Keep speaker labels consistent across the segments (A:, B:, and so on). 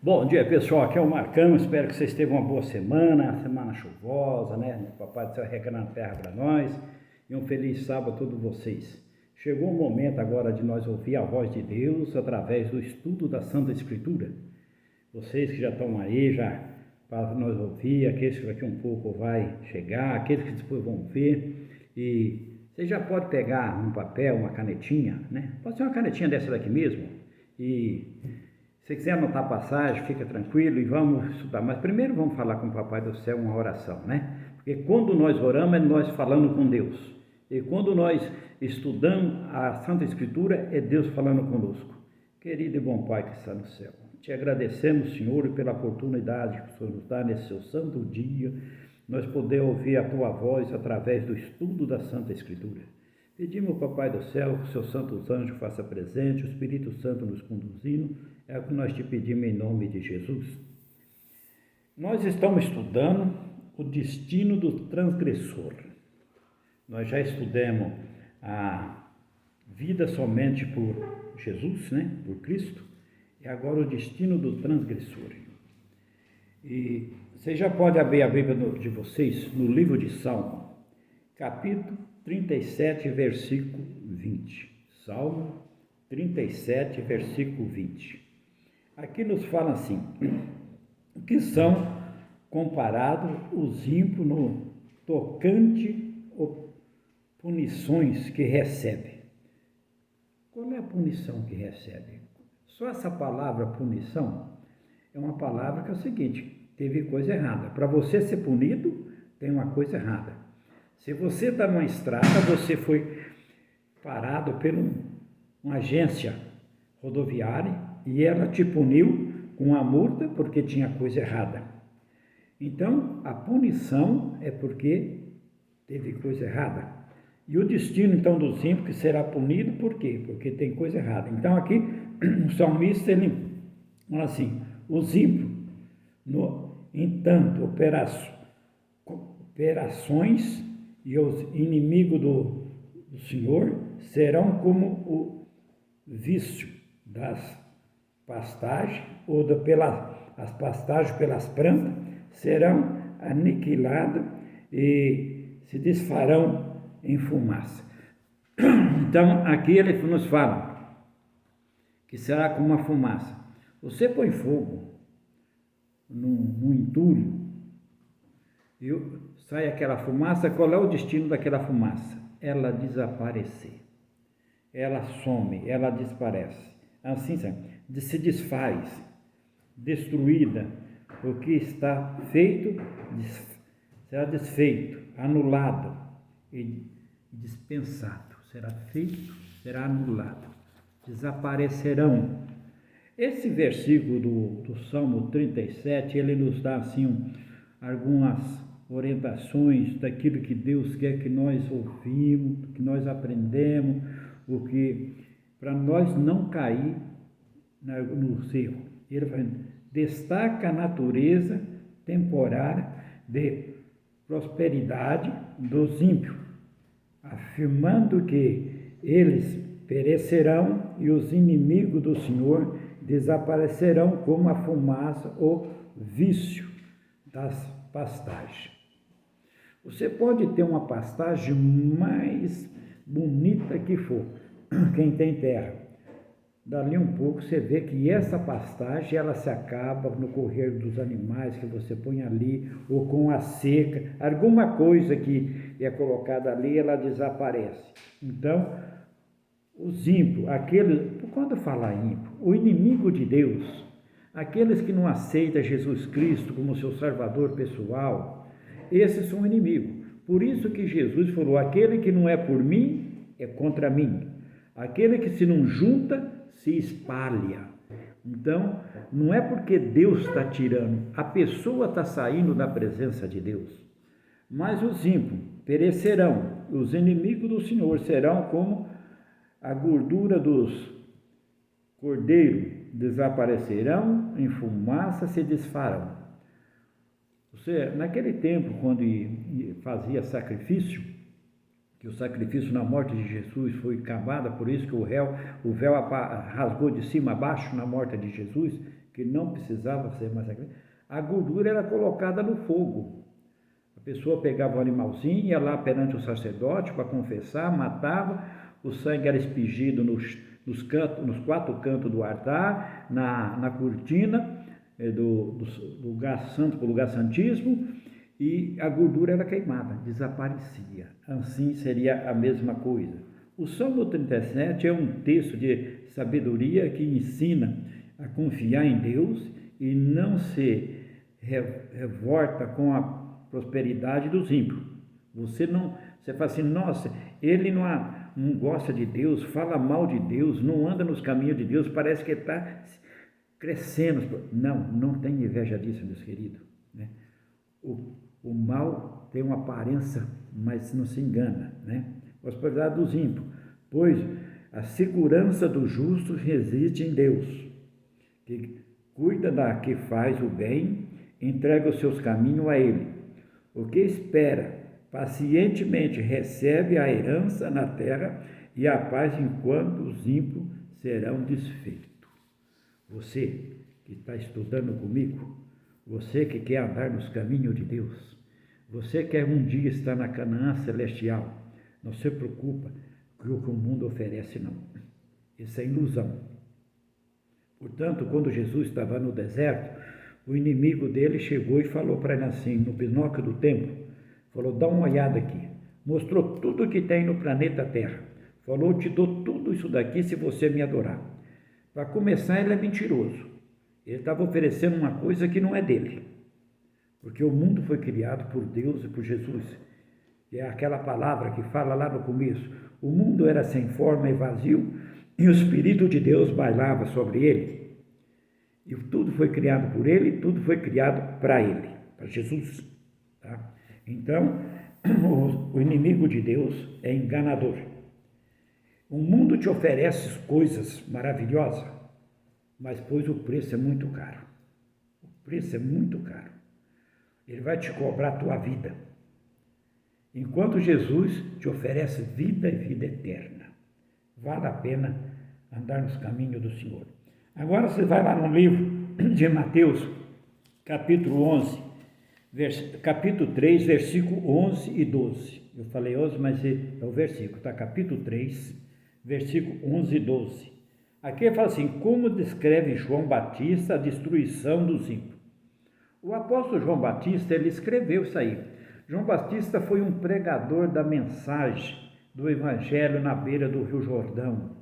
A: Bom dia, pessoal, aqui é o Marcão, espero que vocês tenham uma boa semana chuvosa, né? O Papai do Céu regando a terra para nós, e um feliz sábado a todos vocês. Chegou o momento agora de nós ouvir a voz de Deus através do estudo da Santa Escritura. Vocês que já estão aí, já para nós ouvir, aqueles que daqui um pouco vai chegar, aqueles que depois vão ver, e você já pode pegar um papel, uma canetinha, né? Pode ser uma canetinha dessa daqui mesmo, e se quiser anotar a passagem, fica tranquilo e vamos estudar. Mas primeiro vamos falar com o Papai do Céu uma oração, né? Porque quando nós oramos é nós falando com Deus. E quando nós estudamos a Santa Escritura é Deus falando conosco. Querido e bom Pai que está no céu, te agradecemos, Senhor, pela oportunidade que o Senhor nos dá nesse seu santo dia, nós poder ouvir a Tua voz através do estudo da Santa Escritura. Pedimos, Papai do Céu, que os seus santos anjos façam presente, o Espírito Santo nos conduzindo, é o que nós te pedimos em nome de Jesus. Nós estamos estudando o destino do transgressor. Nós já estudamos a vida somente por Jesus, né? Por Cristo, e agora o destino do transgressor. E você já pode abrir a Bíblia de vocês no livro de Salmo, capítulo 37, versículo 20. Salmo 37, versículo 20. Aqui nos fala assim, que são comparados os ímpios no tocante ou punições que recebe. Qual é a punição que recebe? Só essa palavra punição é uma palavra que é o seguinte, teve coisa errada. Para você ser punido, tem uma coisa errada. Se você está numa estrada, você foi parado por uma agência rodoviária e ela te puniu com uma multa porque tinha coisa errada. Então, a punição é porque teve coisa errada. E o destino, então, dos ímpios que será punido, por quê? Porque tem coisa errada. Então, aqui, o salmista, ele fala assim, os ímpios, entanto, operações e os inimigos do Senhor serão como o vício das pastagens, ou as pastagens pelas plantas, serão aniquiladas e se desfarão em fumaça. Então, aqui ele nos fala que será como uma fumaça. Você põe fogo num entulho e sai aquela fumaça, qual é o destino daquela fumaça? Ela desaparecer, ela some, ela desaparece, assim se desfaz, destruída, o que está feito será desfeito, anulado e dispensado, será feito, será anulado, desaparecerão. Esse versículo do Salmo 37, ele nos dá assim algumas orientações daquilo que Deus quer que nós ouvimos, que nós aprendemos, o que para nós não cair no erro. Ele fala, destaca a natureza temporária de prosperidade dos ímpios, afirmando que eles perecerão e os inimigos do Senhor desaparecerão como a fumaça ou vício das pastagens. Você pode ter uma pastagem mais bonita que for, quem tem terra. Dali um pouco você vê que essa pastagem ela se acaba no correr dos animais que você põe ali, ou com a seca, alguma coisa que é colocada ali, ela desaparece. Então, os ímpios, quando falar ímpio, o inimigo de Deus, aqueles que não aceitam Jesus Cristo como seu salvador pessoal, esses são inimigos. Por isso que Jesus falou, aquele que não é por mim, é contra mim. Aquele que se não junta, se espalha. Então, não é porque Deus está tirando, a pessoa está saindo da presença de Deus. Mas os ímpios perecerão, os inimigos do Senhor serão como a gordura dos cordeiros, desaparecerão, em fumaça se desfarão. Naquele tempo, quando fazia sacrifício, que o sacrifício na morte de Jesus foi acabado, por isso que o véu rasgou de cima a baixo na morte de Jesus, que não precisava ser mais sacrifício. A gordura era colocada no fogo. A pessoa pegava o animalzinho, ia lá perante o sacerdote para confessar, matava, o sangue era espigido nos 4 cantos do altar, na cortina do lugar santo para o lugar santíssimo, e a gordura era queimada, desaparecia. Assim seria a mesma coisa. O Salmo 37 é um texto de sabedoria que ensina a confiar em Deus e não se revolta com a prosperidade dos ímpios. Você fala assim, nossa, ele não gosta de Deus, fala mal de Deus, não anda nos caminhos de Deus, parece que está crescendo. Não tem inveja disso, meus queridos. Né? O mal tem uma aparência, mas não se engana. Né? Prosperidade dos ímpios, pois a segurança do justo reside em Deus, que cuida da que faz o bem, entrega os seus caminhos a Ele. O que espera pacientemente recebe a herança na terra e a paz enquanto os ímpios serão desfeitos. Você que está estudando comigo, você que quer andar nos caminhos de Deus, você quer um dia estar na Canaã celestial, não se preocupa com o que o mundo oferece, não. Isso é ilusão. Portanto, quando Jesus estava no deserto, o inimigo dele chegou e falou para ele assim, no binóculo do templo, falou, dá uma olhada aqui, mostrou tudo que tem no planeta Terra, falou, te dou tudo isso daqui se você me adorar. Para começar, ele é mentiroso, ele estava oferecendo uma coisa que não é dele, porque o mundo foi criado por Deus e por Jesus, e é aquela palavra que fala lá no começo, o mundo era sem forma e vazio, e o Espírito de Deus bailava sobre ele. E tudo foi criado por ele, tudo foi criado para ele, para Jesus. Tá? Então, o inimigo de Deus é enganador. O mundo te oferece coisas maravilhosas, mas pois o preço é muito caro. O preço é muito caro. Ele vai te cobrar a tua vida. Enquanto Jesus te oferece vida e vida eterna. Vale a pena andar nos caminhos do Senhor. Agora você vai lá no livro de Mateus, capítulo 11, capítulo 3, versículo 11 e 12. Eu falei 11, mas é o versículo, tá? Capítulo 3, versículo 11 e 12. Aqui ele fala assim, como descreve João Batista a destruição dos ímpios. O apóstolo João Batista, ele escreveu isso aí. João Batista foi um pregador da mensagem do evangelho na beira do Rio Jordão.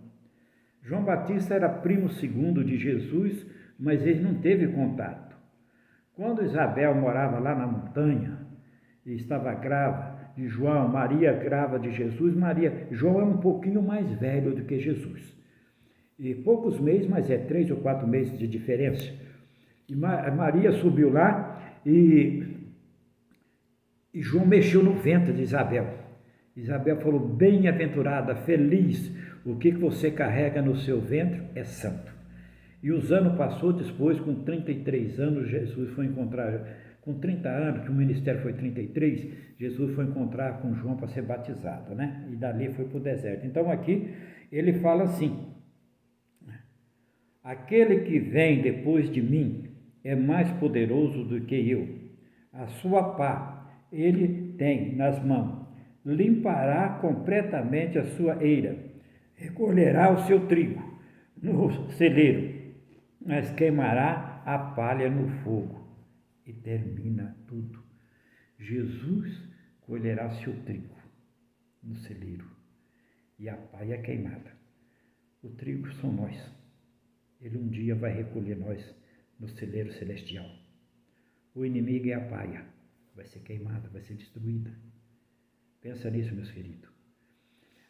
A: João Batista era primo segundo de Jesus, mas ele não teve contato. Quando Isabel morava lá na montanha e estava grávida de João, Maria grávida de Jesus, João é um pouquinho mais velho do que Jesus. E poucos meses, mas é 3 ou 4 meses de diferença. E Maria subiu lá e João mexeu no ventre de Isabel. Isabel falou, bem-aventurada, feliz, o que você carrega no seu ventre é santo. E os anos passou, depois, com 33 anos, Jesus foi encontrar, com 30 anos, que o ministério foi 33, Jesus foi encontrar com João para ser batizado, né? E dali foi para o deserto. Então aqui ele fala assim, aquele que vem depois de mim é mais poderoso do que eu. A sua pá ele tem nas mãos, limpará completamente a sua eira, recolherá o seu trigo no celeiro, mas queimará a palha no fogo. E termina tudo. Jesus colherá seu trigo no celeiro e a palha é queimada. O trigo são nós. Ele um dia vai recolher nós no celeiro celestial. O inimigo é a palha. Vai ser queimada, vai ser destruída. Pensa nisso, meus queridos.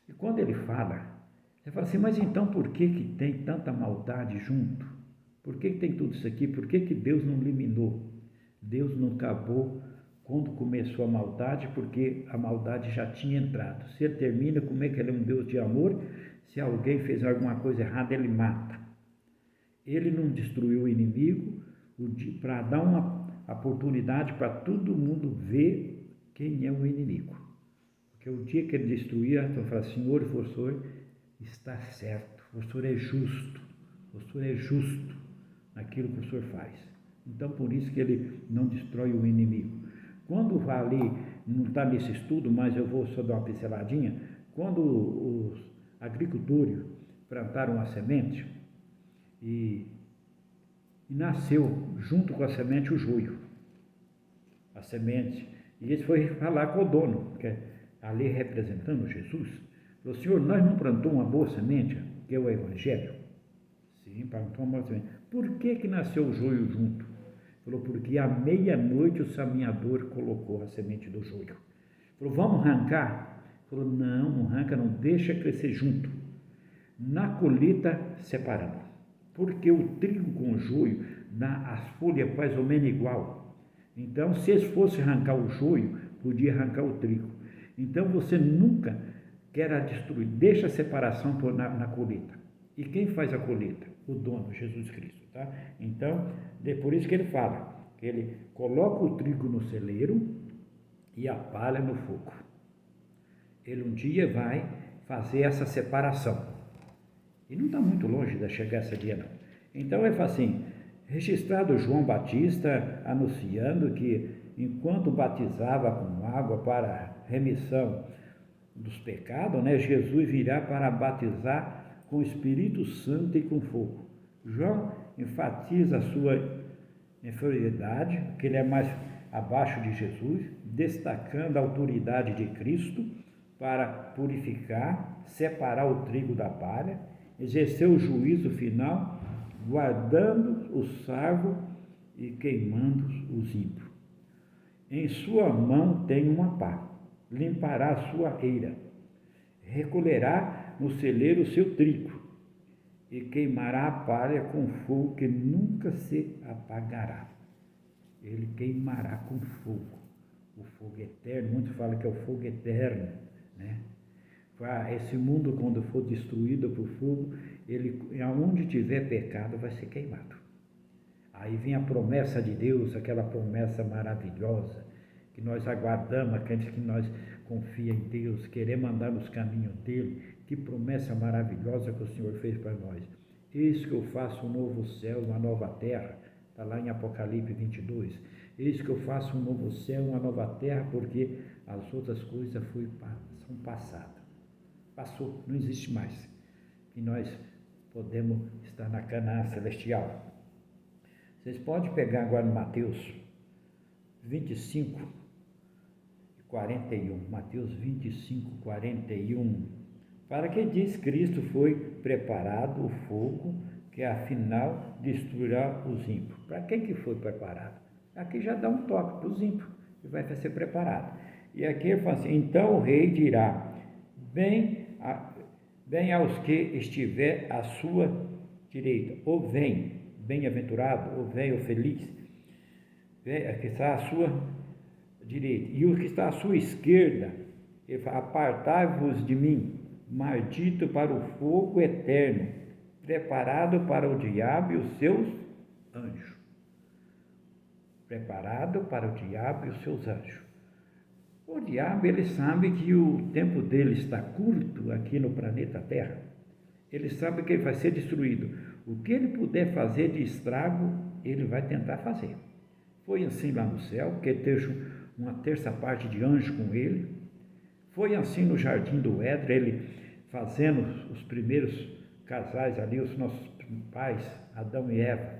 A: E quando ele fala, você fala assim, mas então por que tem tanta maldade junto? Por que tem tudo isso aqui? Por que Deus não eliminou? Deus não acabou quando começou a maldade, porque a maldade já tinha entrado. Se ele termina, como é que ele é um Deus de amor? Se alguém fez alguma coisa errada, ele mata. Ele não destruiu o inimigo para dar uma oportunidade para todo mundo ver quem é o inimigo. Que o dia que ele destruía, então fala, Senhor, o Senhor está certo, o Senhor é justo, o Senhor é justo naquilo que o Senhor faz. Então, por isso que ele não destrói o inimigo. Quando vai ali, não está nesse estudo, mas eu vou só dar uma pinceladinha, quando os agricultores plantaram a semente e nasceu junto com a semente o joio, a semente, e ele foi falar com o dono, que é ali representando Jesus, falou, Senhor, nós não plantamos uma boa semente, que é o Evangelho? Sim, plantou uma boa semente. Por que nasceu o joio junto? Falou, porque à meia-noite o semeador colocou a semente do joio. Falou, vamos arrancar? Falou, não arranca, não, deixa crescer junto. Na colheita, separamos. Porque o trigo com o joio, as folhas mais ou menos igual. Então, se eles fossem arrancar o joio, podia arrancar o trigo. Então, você nunca quer destruir, deixa a separação na colheita. E quem faz a colheita? O dono, Jesus Cristo. Tá? Então, é por isso que ele fala, que ele coloca o trigo no celeiro e a palha no fogo. Ele um dia vai fazer essa separação. E não está muito longe de chegar esse dia, não. Então, ele fala assim, registrado João Batista anunciando que, enquanto batizava com água para remissão dos pecados, Jesus virá para batizar com o Espírito Santo e com fogo. João enfatiza a sua inferioridade, que ele é mais abaixo de Jesus, destacando a autoridade de Cristo para purificar, separar o trigo da palha, exercer o juízo final, guardando o salvo e queimando os ímpios. Em sua mão tem uma pá, limpará a sua eira, recolherá no celeiro o seu trigo, e queimará a palha com fogo que nunca se apagará. Ele queimará com fogo, o fogo eterno. Muitos falam que é o fogo eterno, né? Esse mundo, quando for destruído por fogo, aonde tiver pecado vai ser queimado. Aí vem a promessa de Deus, aquela promessa maravilhosa que nós aguardamos, aqueles que nós confia em Deus, queremos andar nos caminhos dele. Que promessa maravilhosa que o Senhor fez para nós. Eis que eu faço um novo céu, uma nova terra. Está lá em Apocalipse 22. Eis que eu faço um novo céu, uma nova terra, porque as outras coisas são passadas. Passou, não existe mais. E nós podemos estar na Canaã celestial. Vocês podem pegar agora no Mateus 25, 41. Mateus 25, 41. Para que diz Cristo foi preparado o fogo que afinal destruirá os ímpios. Para quem que foi preparado? Aqui já dá um toque para os ímpios, que vai ser preparado. E aqui ele fala assim, então o rei dirá, bem aos que estiver à sua direita, ou vem, bem-aventurado, ou vem, ou feliz, que está à sua direita, e o que está à sua esquerda, ele fala, apartai-vos de mim, maldito para o fogo eterno, preparado para o diabo e os seus anjos. Preparado para o diabo e os seus anjos. O diabo, ele sabe que o tempo dele está curto aqui no planeta Terra. Ele sabe que ele vai ser destruído. O que ele puder fazer de estrago, ele vai tentar fazer. Foi assim lá no céu, porque ele teve uma terça parte de anjo com ele. Foi assim no jardim do Éden, ele fazendo os primeiros casais ali, os nossos pais, Adão e Eva,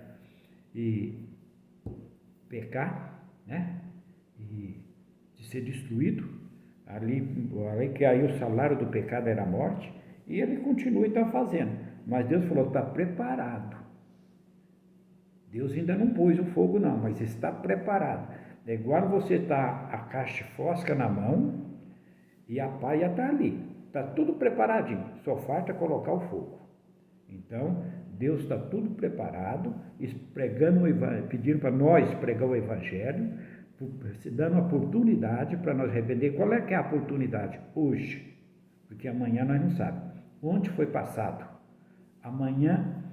A: e pecar, né? E de ser destruído, ali que aí o salário do pecado era a morte, e ele continua então fazendo. Mas Deus falou, está preparado. Deus ainda não pôs o fogo não, mas está preparado. É igual você está a caixa fósfora na mão e a palha está ali. Está tudo preparadinho, só falta colocar o fogo. Então, Deus está tudo preparado, pedindo para nós pregar o Evangelho, dando a oportunidade para nós arrepender. Qual é que é a oportunidade? Hoje, porque amanhã nós não sabemos. Onde foi passado? Amanhã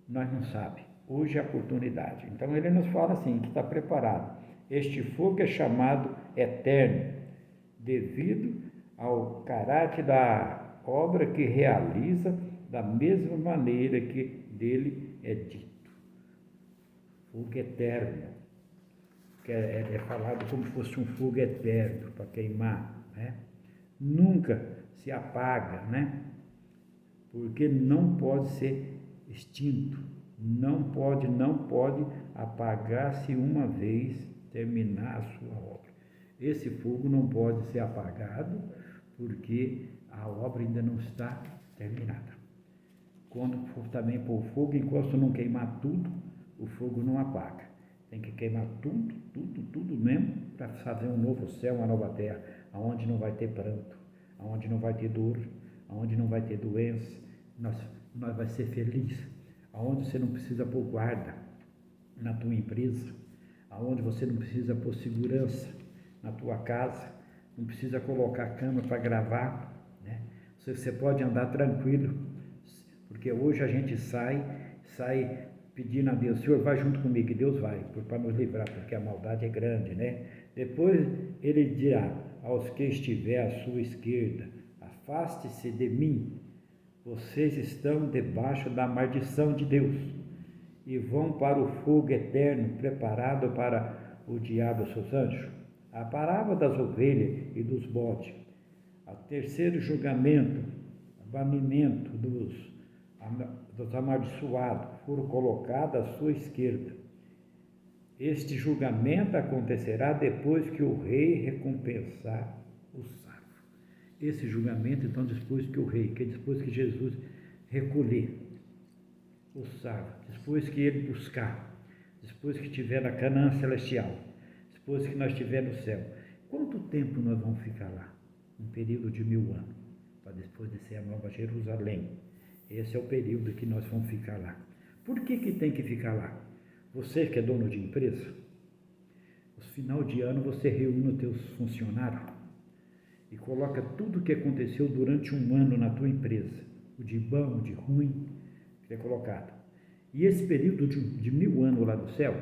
A: nós não sabemos. Hoje é a oportunidade. Então ele nos fala assim, que está preparado. Este fogo é chamado eterno, devido ao caráter da obra que realiza, da mesma maneira que dele é dito. Fogo eterno, que é falado como se fosse um fogo eterno para queimar, né? Nunca se apaga, né? Porque não pode ser extinto, não pode apagar-se uma vez terminar a sua obra. Esse fogo não pode ser apagado, porque a obra ainda não está terminada. Quando for também pôr fogo, enquanto não queimar tudo, o fogo não apaga. Tem que queimar tudo mesmo, para fazer um novo céu, uma nova terra, onde não vai ter pranto, onde não vai ter dor, onde não vai ter doença, nós vai ser feliz, onde você não precisa pôr guarda na tua empresa, onde você não precisa pôr segurança na tua casa, não precisa colocar cama para gravar, né? Você pode andar tranquilo, porque hoje a gente sai pedindo a Deus, Senhor, vai junto comigo, e Deus vai, para nos livrar, porque a maldade é grande, né? Depois ele dirá aos que estiver à sua esquerda, afaste-se de mim, vocês estão debaixo da maldição de Deus, e vão para o fogo eterno preparado para o diabo e seus anjos. A parábola das ovelhas e dos bodes, o terceiro julgamento, o banimento dos amaldiçoados, foram colocados à sua esquerda. Este julgamento acontecerá depois que o rei recompensar o sábio. Esse julgamento, então, depois que o rei, que depois que Jesus recolher o sábio, depois que ele buscar, depois que estiver na Canaã celestial, depois que nós estiver no céu. Quanto tempo nós vamos ficar lá? Um período de 1000 anos, para depois descer a Nova Jerusalém. Esse é o período que nós vamos ficar lá. Por que tem que ficar lá? Você que é dono de empresa, no final de ano você reúne os teus funcionários e coloca tudo o que aconteceu durante um ano na tua empresa, o de bom, o de ruim, que é colocado. E esse período de 1000 anos lá no céu,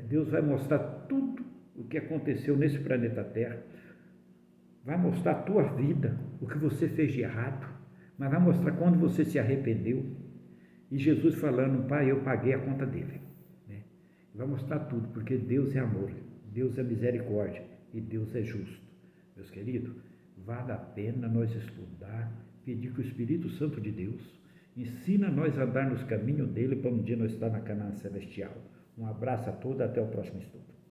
A: Deus vai mostrar tudo o que aconteceu nesse planeta Terra, vai mostrar a tua vida, o que você fez de errado, mas vai mostrar quando você se arrependeu. E Jesus falando, Pai, eu paguei a conta dele. Né? Vai mostrar tudo, porque Deus é amor, Deus é misericórdia e Deus é justo. Meus queridos, vale a pena nós estudar, pedir que o Espírito Santo de Deus ensina nós a andar nos caminhos dele para um dia nós estar na Canaã celestial. Um abraço a todos, até o próximo estudo.